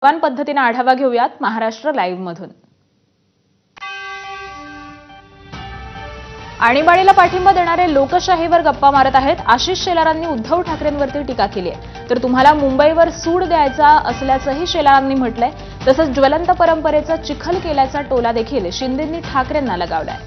वेगवान पद्धतीने आढावा घेऊयात महाराष्ट्र लाईव्ह मधून। आणीबाणीला पाठिंबा देणारे लोकशाहीवर गप्पा मारत आहेत। आशिष शेलारांनी उद्धव ठाकरेंवरती टीका केली आहे, तर तुम्हाला मुंबईवर सूड द्यायचा असल्याचंही शेलारांनी म्हटलंय। तसंच ज्वलंत परंपरेचा चिखल केल्याचा टोला देखील शिंदेंनी ठाकरेंना लगावलाय।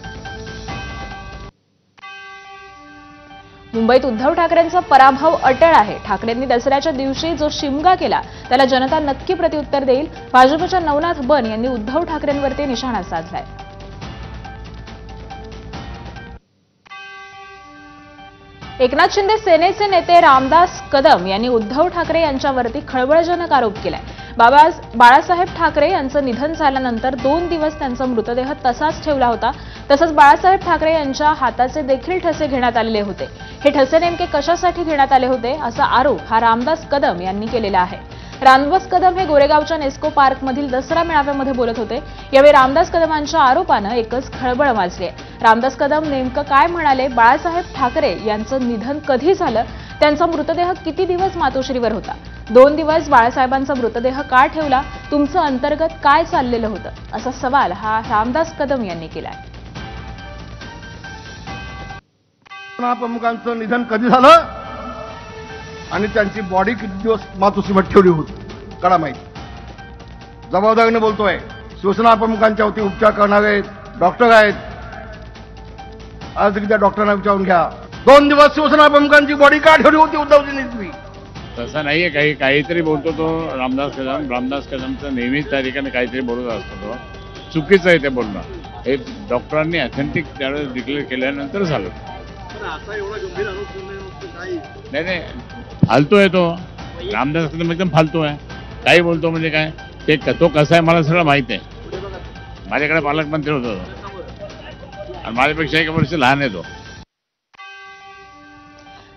मुंबईत उद्धव ठाकरेंचा पराभव अटळ आहे। ठाकरेंनी दसऱ्याच्या दिवशी जो शिमगा केला त्याला जनता नक्की प्रत्युत्तर देईल। भाजपच्या नवनाथ बन यांनी उद्धव ठाकरेंवरती निशाणा साधलाय। एकनाथ शिंदे सेनेचे नेते रामदास कदम यांनी उद्धव ठाकरे यांच्यावरती खळबळजनक आरोप केलाय। बाळासाहेब ठाकरे यांचं निधन झाल्यानंतर 2 दिवस त्यांचा मृतदेह तसाच ठेवला होता। तसंच बाळासाहेब ठाकरे यांच्या हाताचे देखील ठसे घेण्यात आलेले होते। हे ठसे नेमके कशासाठी घेण्यात आले होते असा आरोप हा रामदास कदम यांनी केलेला आहे। रामदास कदम हे गोरेगावच्या नेस्को पार्कमधील दसरा मेळाव्यामध्ये बोलत होते। यावेळी रामदास कदमांच्या आरोपानं एकच खळबळ माजली आहे। रामदास कदम नेमकं काय म्हणाले, बाळासाहेब ठाकरे यांचं निधन कधी झालं, त्यांचा मृतदेह किती दिवस मातोश्रीवर होता, 2 दिवस बाळासाहेबांचा मृतदेह का ठेवला, तुमचं अंतर्गत काय चाललेलं होतं असा सवाल हा रामदास कदम यांनी केलाय। प्रमुखांचं निधन कधी झालं आणि त्यांची बॉडी किती दिवस मातोश्रीमध्ये ठेवली होती कडा माहिती। जबाबदारीने बोलतोय। शिवसेना प्रमुखांच्या वती उपचार करणारे डॉक्टर आहेत, आज त्या डॉक्टरांना विचारून घ्या 2 दिवस शिवसेना प्रमुखांची बॉडी का ठेवली होती उद्धवजींनी? तसं नाहीये, काहीतरी बोलतो तो रामदास कदमचं नेहमीच त्या ठिकाणी काहीतरी बोलत असतो तो। चुकीचं आहे ते बोलणं। हे डॉक्टरांनी ऑथेंटिक त्यावेळेस डिक्लेअर केल्यानंतर झालं। नाही फालतू आहे तो रामदास कदम, एकदम फालतू आहे। काही बोलतो म्हणजे काय, ते तो कसा आहे मला सगळं माहित आहे। माझ्याकडे पालकमंत्री होतो आणि माझ्यापेक्षा 1 वर्ष लहान आहे तो।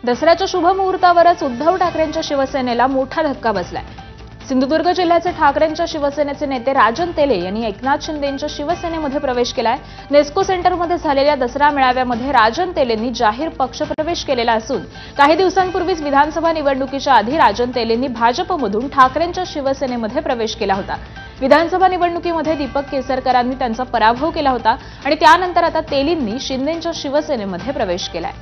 दसऱ्याच्या शुभ मुहूर्तावरच उद्धव ठाकरेंच्या शिवसेनेला मोठा धक्का बसलाय। सिंधुदुर्ग जिल्ह्याचे ठाकरेंच्या शिवसेनेचे नेते राजन तेले यांनी एकनाथ शिंदेंच्या शिवसेनेमध्ये प्रवेश केलाय। नेस्को सेंटरमध्ये झालेल्या दसरा मेळाव्यामध्ये राजन तेलेंनी जाहीर पक्षप्रवेश केलेला असून काही दिवसांपूर्वीच विधानसभा निवडणुकीच्या आधी राजन तेलेंनी भाजपमधून ठाकरेंच्या शिवसेनेमध्ये प्रवेश केला होता। विधानसभा निवडणुकीमध्ये दीपक केसरकरांनी त्यांचा पराभव केला होता आणि त्यानंतर आता तेलींनी शिंदेंच्या शिवसेनेमध्ये प्रवेश केलाय।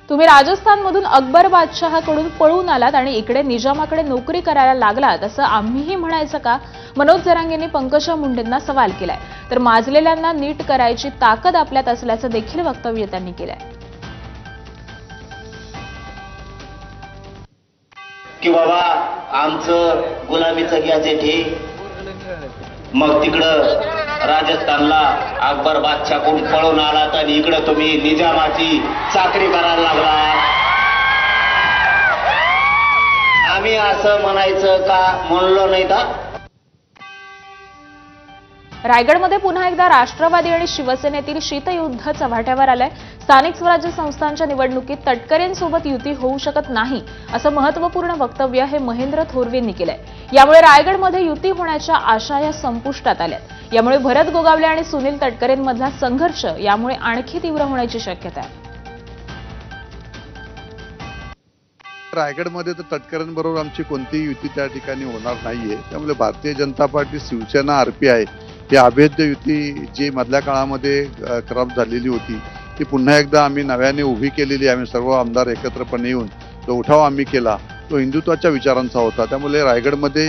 तुम्ही राजस्थानमधून अकबर बादशहाकडून पळून आलात आणि इकडे निजामाकडे नोकरी करायला लागलात असं आम्हीही म्हणायचं का, मनोज जरांगेंनी पंकजा मुंडेंना सवाल केलाय। तर माजलेल्यांना नीट करायची ताकद आपल्यात असल्याचं देखील वक्तव्य त्यांनी केलंय। की बाबा आमचं गुलामीचं गॅजेट हे, मग तिकडं राजस्थानला अकबर बादशाहकडून पळून आला तर इकडं तुम्ही निजामाची चाकरी करायला लागला। आम्ही असं म्हणायचं का, म्हणलो नाही का? रायगडमध्ये पुन्हा एकदा राष्ट्रवादी आणि शिवसेनेतील शीतयुद्ध चव्हाट्यावर आलंय। स्थानिक स्वराज्य संस्थांच्या निवडणुकीत तटकरेंसोबत युती होऊ शकत नाही असं महत्त्वपूर्ण वक्तव्य हे महेंद्र थोरवेंनी केलंय। यामुळे रायगडमध्ये युती होण्याच्या आशा या संपुष्टात आल्यात। यामुळे भरत गोगावले आणि सुनील तटकरेंमधला संघर्ष यामुळे आणखी तीव्र होण्याची शक्यता आहे। रायगडमध्ये तर तटकरेंबरोबर आमची कोणतीही युती त्या ठिकाणी होणार नाहीये। त्यामुळे भारतीय जनता पार्टी, शिवसेना, आरपीआय ही अभेद्य युती जी मधल्या काळामध्ये खराब झालेली होती ती पुन्हा एकदा आम्ही नव्याने उभी केलेली। आम्ही सर्व आमदार एकत्रपणे येऊन जो उठाव आम्ही केला तो हिंदुत्वाच्या विचारांचा होता। त्यामुळे रायगडमध्ये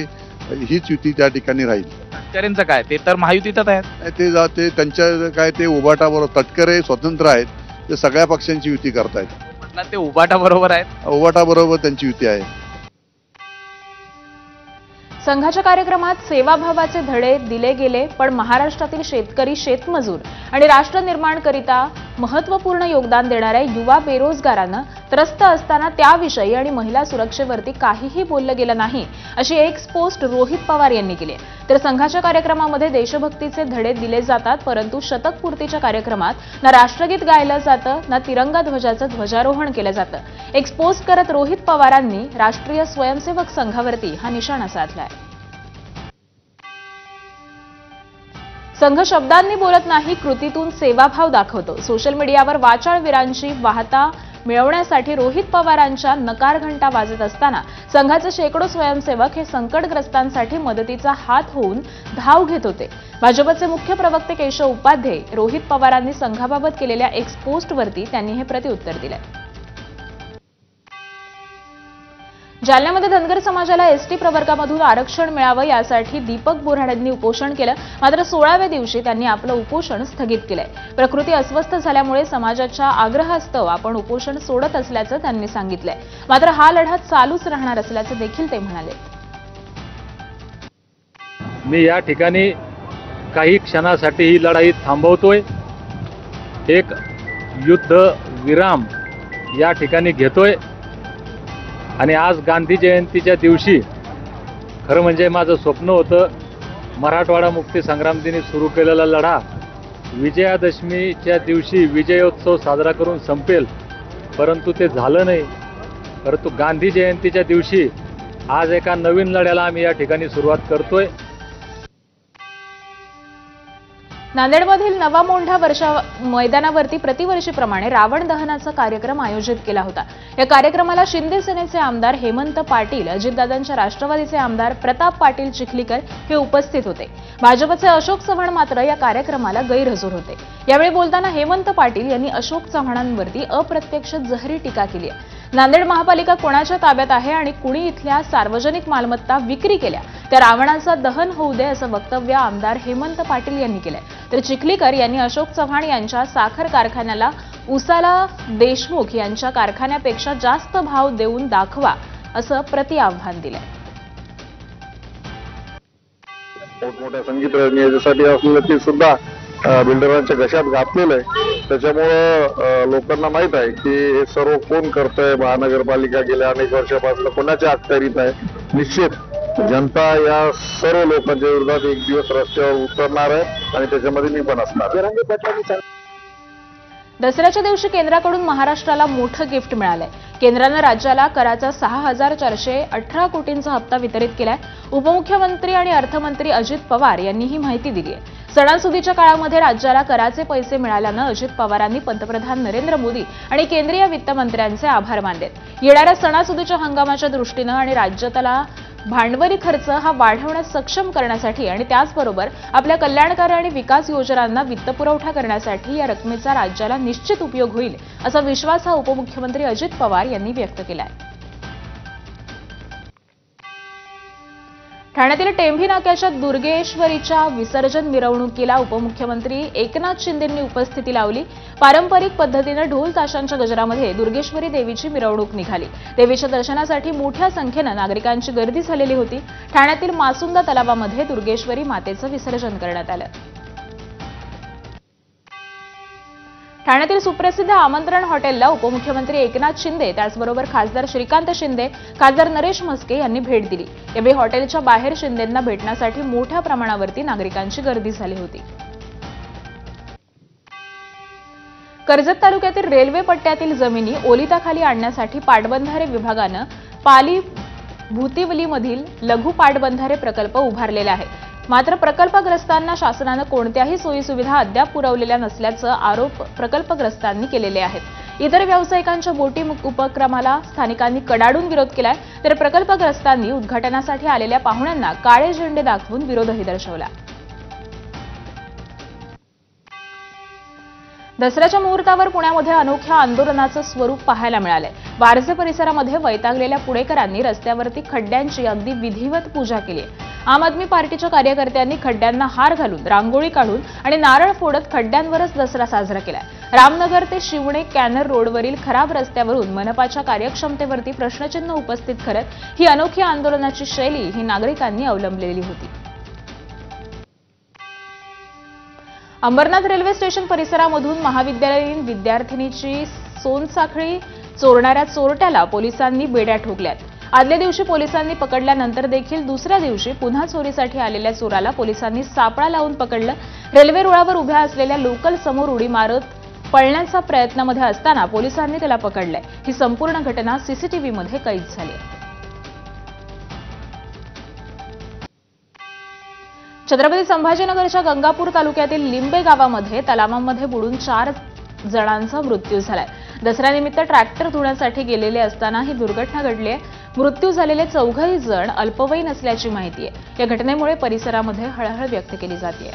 हीच युती त्या ठिकाणी राहील। तटकरेंचं काय, ते तर महायुतीतच आहेत। ते त्यांच्या काय ते उभाटाबरोबर, तटकरे स्वतंत्र आहेत, ते सगळ्या पक्षांची युती करतायत। म्हटलं ते उभाटा बरोबर आहेत, उभाटाबरोबर त्यांची युती आहे। संघाच्या कार्यक्रमात सेवाभावाचे धडे दिले गेले, पण महाराष्ट्रातील शेतकरी, शेतमजूर आणि राष्ट्र निर्माणकरिता महत्त्वपूर्ण योगदान देणाऱ्या युवा बेरोजगारांना त्रस्त असताना त्याविषयी आणि महिला सुरक्षेवरती काहीही बोललं गेलं नाही अशी एक्स पोस्ट रोहित पवार यांनी केली। तर संघाच्या कार्यक्रमामध्ये देशभक्तीचे धडे दिले जातात, परंतु शतकपूर्तीच्या कार्यक्रमात ना राष्ट्रगीत गायलं जातं ना तिरंगा ध्वजाचं ध्वजारोहण केलं जातं। एक्स पोस्ट करत रोहित पवारांनी राष्ट्रीय स्वयंसेवक संघावरती हा निशाणा साधलाय। संघ शब्दांनी बोलत नाही, कृतीतून सेवाभाव दाखवतो। सोशल मीडियावर वाचाळवीरांची वाहता मिळवण्यासाठी रोहित पवारांच्या नकार घंटा वाजत असताना संघाचे शेकडो स्वयंसेवक हे संकटग्रस्तांसाठी मदतीचा हात होऊन धाव घेत होते. भाजपचे मुख्य प्रवक्ते केशव उपाध्ये रोहित पवारांनी संघाबाबत केलेल्या एक्स पोस्टवरती त्यांनी हे प्रत्युत्तर दिले. जालन्यामध्ये धनगर समाजाला एसटी प्रवर्गामधून आरक्षण मिळावं यासाठी दीपक बोराडेंनी उपोषण केलं. मात्र 16व्या दिवशी त्यांनी आपलं उपोषण स्थगित केलंय. प्रकृती अस्वस्थ झाल्यामुळे समाजाच्या आग्रहास्तव आपण उपोषण सोडत असल्याचं त्यांनी सांगितलंय. मात्र हा लढा चालूच राहणार असल्याचं देखील ते म्हणाले. मी या ठिकाणी काही क्षणासाठी ही लढाई थांबवतोय. एक युद्ध विराम या ठिकाणी घेतोय आणि आज गांधी जयंतीच्या दिवशी खरं म्हणजे माझं स्वप्न होतं मराठवाडा मुक्ती संग्राम दिनी सुरू केलेला लढा विजयादशमीच्या दिवशी विजयोत्सव साजरा करून संपेल, परंतु ते झालं नाही. परंतु गांधी जयंतीच्या दिवशी आज एका नवीन लढ्याला आम्ही या ठिकाणी सुरुवात करतोय. नांदेडमधील नवा मोंढा मैदानावरती प्रतिवर्षीप्रमाणे रावण दहनाचा कार्यक्रम आयोजित केला होता. या कार्यक्रमाला शिंदे सेनेचे आमदार हेमंत पाटील, अजितदादांच्या राष्ट्रवादीचे आमदार प्रताप पाटील चिखलीकर हे उपस्थित होते. भाजपचे अशोक चव्हाण मात्र या कार्यक्रमाला गैरहजर होते. यावेळी बोलताना हेमंत पाटील यांनी अशोक चव्हाणांवरती अप्रत्यक्ष जहरी टीका केली आहे. नांदेड महापालिका कोणाच्या ताब्यात आहे आणि कुणी इथल्या सार्वजनिक मालमत्ता विक्री केल्या त्या रावणाचं दहन होऊ दे असं वक्तव्य आमदार हेमंत पाटील यांनी केलंय. तर चिखलीकर यांनी अशोक चव्हाण यांच्या साखर कारखान्याला उसाला देशमुख यांच्या कारखान्यापेक्षा जास्त भाव देऊन दाखवा असं प्रतिआव्हान दिलंय. मोठमोठ्या संगीत याच्यासाठी असलेलं ते सुद्धा बिल्डरांच्या घशात घातलेलं आहे. त्याच्यामुळं लोकांना माहित आहे की हे सर्व कोण करतंय. महानगरपालिका गेल्या अनेक वर्षापासून कोणाच्या अखत्यारीत आहे. निश्चित जनता या सर्व लोकांच्या विरोधात एक दिवस रस्त्यावर उतरणार आहे आणि त्याच्यामध्ये मी पण असणार. दसऱ्याच्या दिवशी केंद्राकडून महाराष्ट्राला मोठं गिफ्ट मिळालंय. केंद्रानं राज्याला कराचा 6,418 कोटींचा हप्ता वितरित केलाय. उपमुख्यमंत्री आणि अर्थमंत्री अजित पवार यांनी ही माहिती दिली आहे. सणासुदीच्या काळामध्ये राज्याला कराचे पैसे मिळाल्यानं अजित पवारांनी पंतप्रधान नरेंद्र मोदी आणि केंद्रीय वित्तमंत्र्यांचे आभार मानलेत. येणाऱ्या सणासुदीच्या हंगामाच्या दृष्टीनं आणि राज्यातला भांडवली खर्च हा वाढवण्यास सक्षम करण्यासाठी आणि त्याचबरोबर आपल्या कल्याणकारी आणि विकास योजनांना वित्तपुरवठा करण्यासाठी या रकमेचा राज्याला निश्चित उपयोग होईल असा विश्वास हा उपमुख्यमंत्री अजित पवार यांनी व्यक्त केला आहे. ठाण्यातील टेंभी नाक्याच्या दुर्गेश्वरीच्या विसर्जन मिरवणुकीला उपमुख्यमंत्री एकनाथ शिंदेंनी उपस्थिती लावली. पारंपरिक पद्धतीनं ढोल ताशांच्या गजरामध्ये दुर्गेश्वरी देवीची मिरवणूक निघाली. देवीच्या दर्शनासाठी मोठ्या संख्येनं नागरिकांची गर्दी झालेली होती. ठाण्यातील मासुंदा तलावामध्ये दुर्गेश्वरी मातेचं विसर्जन करण्यात आलं. ठाण्यातील सुप्रसिद्ध आमंत्रण हॉटेलला उपमुख्यमंत्री एकनाथ शिंदे त्याचबरोबर खासदार श्रीकांत शिंदे, खासदार नरेश म्हस्के यांनी भेट दिली. यावेळी हॉटेलच्या बाहेर शिंदेंना भेटण्यासाठी मोठ्या प्रमाणावरती नागरिकांची गर्दी झाली होती. कर्जत तालुक्यातील रेल्वे पट्ट्यातील जमिनी ओलिताखाली आणण्यासाठी पाटबंधारे विभागानं पाली भुतिवलीमधील लघु पाटबंधारे प्रकल्प उभारलेले आहे. मात्र प्रकल्पग्रस्तांना शासनानं कोणत्याही सोयीसुविधा अद्याप पुरवलेल्या नसल्याचं आरोप प्रकल्पग्रस्तांनी केलेले आहेत. इतर व्यावसायिकांच्या बोटी उपक्रमाला स्थानिकांनी कडाडून विरोध केलाय. तर प्रकल्पग्रस्तांनी उद्घाटनासाठी आलेल्या पाहुण्यांना काळे झेंडे दाखवून विरोधही दर्शवला. दसऱ्याच्या मुहूर्तावर पुण्यामध्ये अनोख्या आंदोलनाचं स्वरूप पाहायला मिळालंय. वारजे परिसरामध्ये वैतागलेल्या पुणेकरांनी रस्त्यावरती खड्ड्यांची अगदी विधिवत पूजा केली. आम आदमी पार्टीच्या कार्यकर्त्यांनी खड्ड्यांना हार घालून, रांगोळी काढून आणि नारळ फोडत खड्ड्यांवरच दसरा साजरा केलाय. रामनगर ते शिवणे कॅनर रोडवरील खराब रस्त्यावरून मनपाच्या कार्यक्षमतेवरती प्रश्नचिन्ह उपस्थित करत ही अनोखी आंदोलनाची शैली ही नागरिकांनी अवलंबलेली होती. अंबरनाथ रेल्वे स्टेशन परिसरामधून महाविद्यालयीन विद्यार्थिनीची सोनसाखळी चोरणाऱ्या चोरट्याला पोलिसांनी बेड्या ठोकल्यात. आदल्या दिवशी पोलिसांनी पकडल्यानंतर देखील दुसऱ्या दिवशी पुन्हा चोरीसाठी आलेल्या चोराला पोलिसांनी सापळा लावून पकडलं. रेल्वे रुळावर उभ्या असलेल्या लोकल समोर उडी मारत पळण्याचा प्रयत्नामध्ये असताना पोलिसांनी त्याला पकडलंय. ही संपूर्ण घटना सीसीटीव्हीमध्ये कैद झाली. छत्रपती संभाजीनगरच्या गंगापूर तालुक्यातील लिंबे गावामध्ये तलावामध्ये बुडून 4 जणांचा मृत्यू झालाय. दसऱ्यानिमित्त ट्रॅक्टर धुण्यासाठी गेलेले असताना ही दुर्घटना घडली आहे. मृत्यू झालेले 4घही जण अल्पवयीन असल्याची माहिती आहे. या घटनेमुळे परिसरामध्ये हळहळ व्यक्त केली जाते.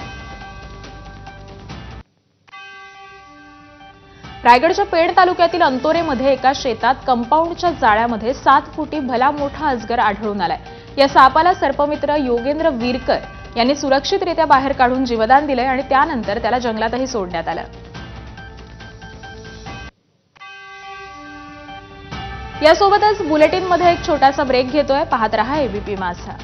रायगडच्या पेड तालुक्यातील अंतोरेमध्ये एका शेतात कंपाऊंडच्या जाळ्यामध्ये 7 फुटी भला मोठा अजगर आढळून आलाय. या सापाला सर्पमित्र योगेंद्र वीरकर यांनी सुरक्षितरित्या बाहेर काढून जीवदान दिलंय आणि त्यानंतर त्याला जंगलातही सोडण्यात आलं. यासोबतच बुलेटिनमध्ये एक छोटासा ब्रेक घेतोय. पाहत रहा एबीपी माझा.